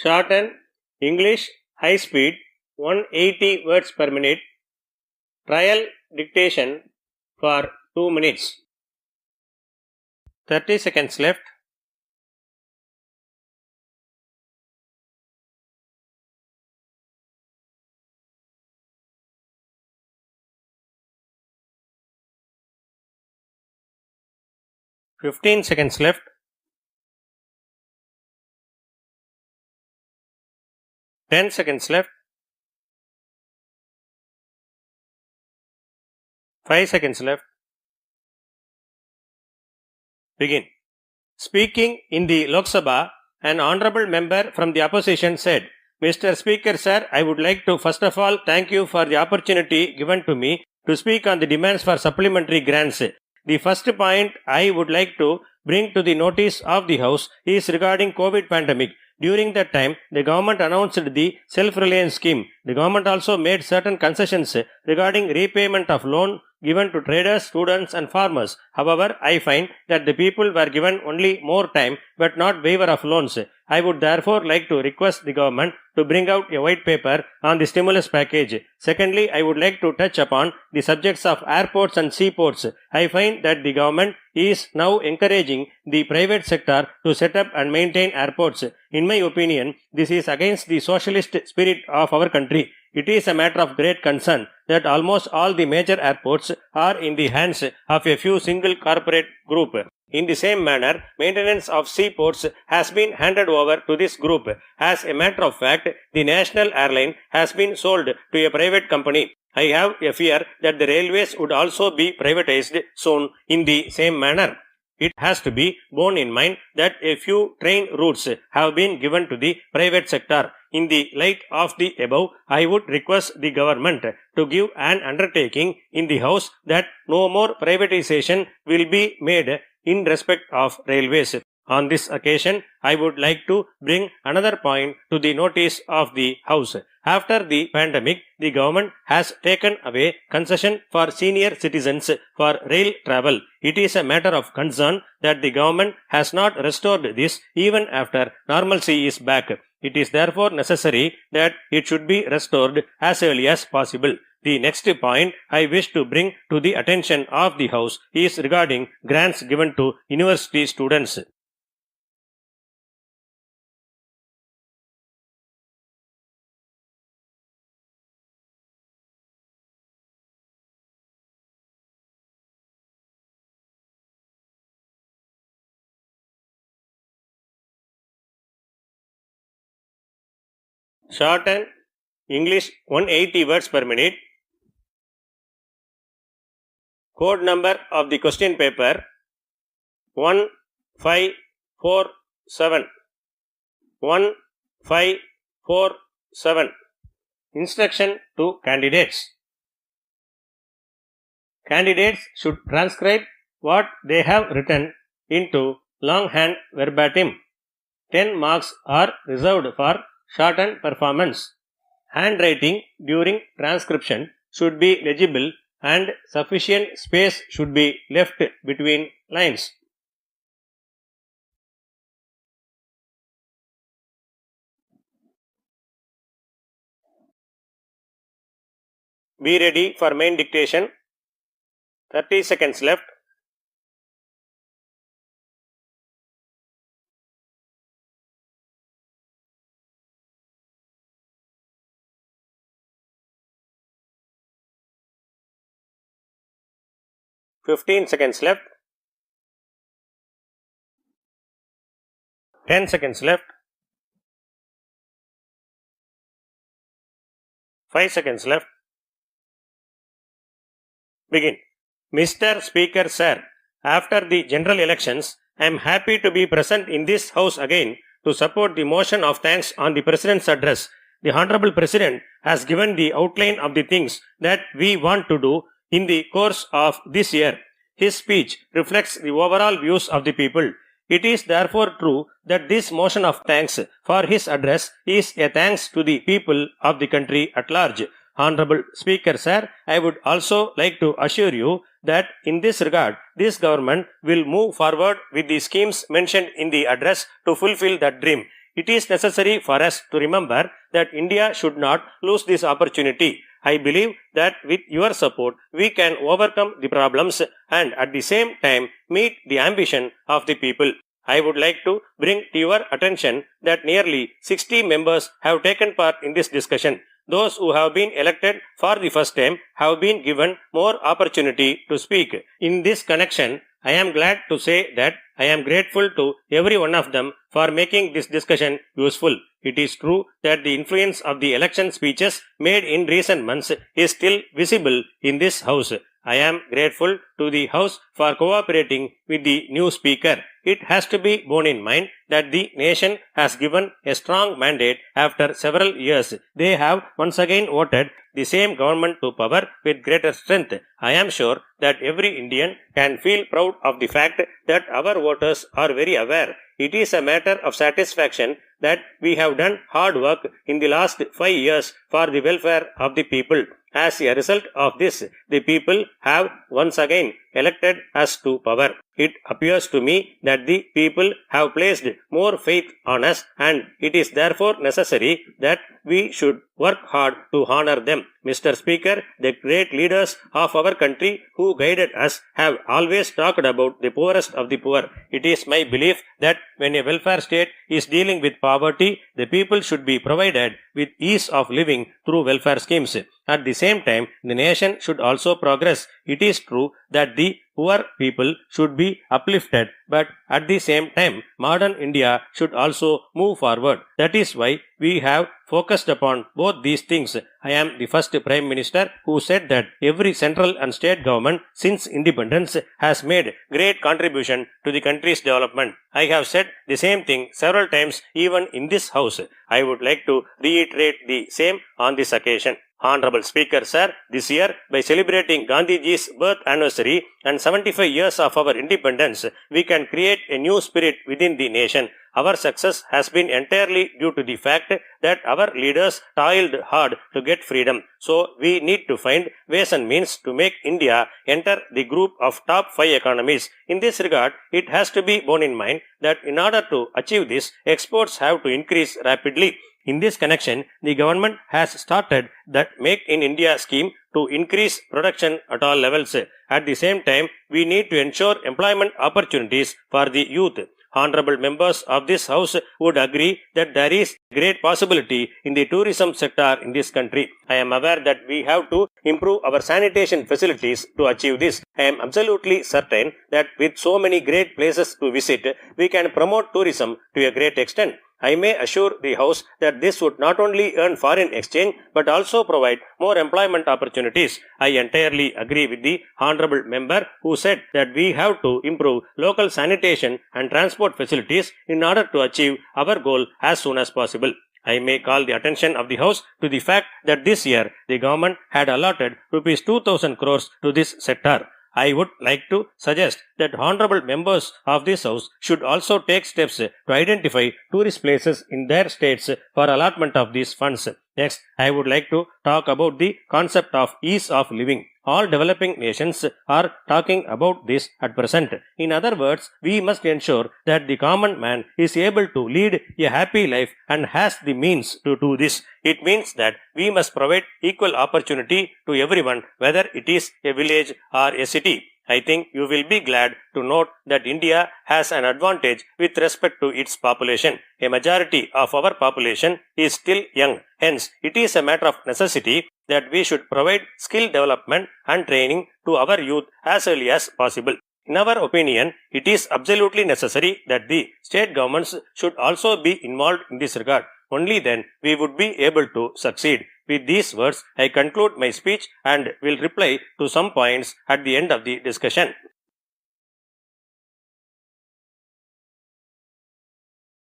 Shorthand, English, high speed, 180 words per minute. Trial dictation for 2 minutes. 30 seconds left. Fifteen seconds left. 10 seconds left. 5 seconds left. Begin. Speaking in the Lok Sabha, an honorable member from the opposition said, Mr. Speaker, sir, I would like to first of all thank you for the opportunity given to me to speak on the demands for supplementary grants. The first point I would like to bring to the notice of the House is regarding COVID pandemic. During that time, the government announced the self-reliance scheme. The government also made certain concessions regarding repayment of loan given to traders, students and farmers. However, I find that the people were given only more time but not waiver of loans. I would therefore like to request the government to bring out a white paper on the stimulus package. Secondly, I would like to touch upon the subjects of airports and seaports. I find that the government is now encouraging the private sector to set up and maintain airports. In my opinion, this is against the socialist spirit of our country. It is a matter of great concern that almost all the major airports are in the hands of a few single corporate group. In the same manner, maintenance of seaports has been handed over to this group. As a matter of fact, the national airline has been sold to a private company. I have a fear that the railways would also be privatized soon in the same manner. It has to be borne in mind that a few train routes have been given to the private sector. In the light of the above, I would request the government to give an undertaking in the House that no more privatization will be made in respect of railways. On this occasion, I would like to bring another point to the notice of the House. After the pandemic, the government has taken away concession for senior citizens for rail travel. It is a matter of concern that the government has not restored this even after normalcy is back. It is therefore necessary that it should be restored as early as possible. The next point I wish to bring to the attention of the House is regarding grants given to university students. Shorthand, English 180 words per minute. Code number of the question paper 1547. 1547. Instruction to candidates. Candidates should transcribe what they have written into longhand verbatim. 10 marks are reserved for shorthand performance. Handwriting during transcription should be legible and sufficient space should be left between lines. Be ready for main dictation. 30 seconds left. Fifteen seconds left. 10 seconds left. 5 seconds left. Begin. Mr. Speaker, sir, after the general elections, I am happy to be present in this House again to support the motion of thanks on the President's address. The Honorable President has given the outline of the things that we want to do in the course of this year. His speech reflects the overall views of the people. It is therefore true that this motion of thanks for his address is a thanks to the people of the country at large. Honorable Speaker, sir, I would also like to assure you that in this regard, this government will move forward with the schemes mentioned in the address to fulfill that dream. It is necessary for us to remember that India should not lose this opportunity. I believe that with your support, we can overcome the problems and at the same time meet the ambition of the people. I would like to bring to your attention that nearly 60 members have taken part in this discussion. Those who have been elected for the first time have been given more opportunity to speak. In this connection, I am glad to say that I am grateful to every one of them for making this discussion useful. It is true that the influence of the election speeches made in recent months is still visible in this House. I am grateful to the House for cooperating with the new Speaker. It has to be borne in mind that the nation has given a strong mandate after several years. They have once again voted the same government to power with greater strength. I am sure that every Indian can feel proud of the fact that our voters are very aware. It is a matter of satisfaction that we have done hard work in the last 5 years for the welfare of the people. As a result of this, the people have once again elected us to power. It appears to me that the people have placed more faith on us and it is therefore necessary that we should work hard to honor them. Mr. Speaker, the great leaders of our country who guided us have always talked about the poorest of the poor. It is my belief that when a welfare state is dealing with poverty, the people should be provided with ease of living through welfare schemes. At the same time, the nation should also progress. It is true that the poor people should be uplifted, but at the same time, modern India should also move forward. That is why we have focused upon both these things. I am the first Prime Minister who said that every central and state government since independence has made great contribution to the country's development. I have said the same thing several times even in this House. I would like to reiterate the same on this occasion. Honorable Speaker, Sir, this year, by celebrating Gandhiji's birth anniversary and 75 years of our independence, we can create a new spirit within the nation. Our success has been entirely due to the fact that our leaders toiled hard to get freedom. So, we need to find ways and means to make India enter the group of top 5 economies. In this regard, it has to be borne in mind that in order to achieve this, exports have to increase rapidly. In this connection, the government has started the Make in India scheme to increase production at all levels. At the same time, we need to ensure employment opportunities for the youth. Honorable members of this House would agree that there is great possibility in the tourism sector in this country. I am aware that we have to improve our sanitation facilities to achieve this. I am absolutely certain that with so many great places to visit, we can promote tourism to a great extent. I may assure the House that this would not only earn foreign exchange but also provide more employment opportunities. I entirely agree with the Honorable Member who said that we have to improve local sanitation and transport facilities in order to achieve our goal as soon as possible. I may call the attention of the House to the fact that this year the government had allotted Rs 2,000 crores to this sector. I would like to suggest that honorable members of this House should also take steps to identify tourist places in their states for allotment of these funds. Next, I would like to talk about the concept of ease of living. All developing nations are talking about this at present. In other words, we must ensure that the common man is able to lead a happy life and has the means to do this. It means that we must provide equal opportunity to everyone, whether it is a village or a city. I think you will be glad to note that India has an advantage with respect to its population. A majority of our population is still young. Hence, it is a matter of necessity that we should provide skill development and training to our youth as early as possible. In our opinion, it is absolutely necessary that the state governments should also be involved in this regard. Only then we would be able to succeed. With these words, I conclude my speech and will reply to some points at the end of the discussion.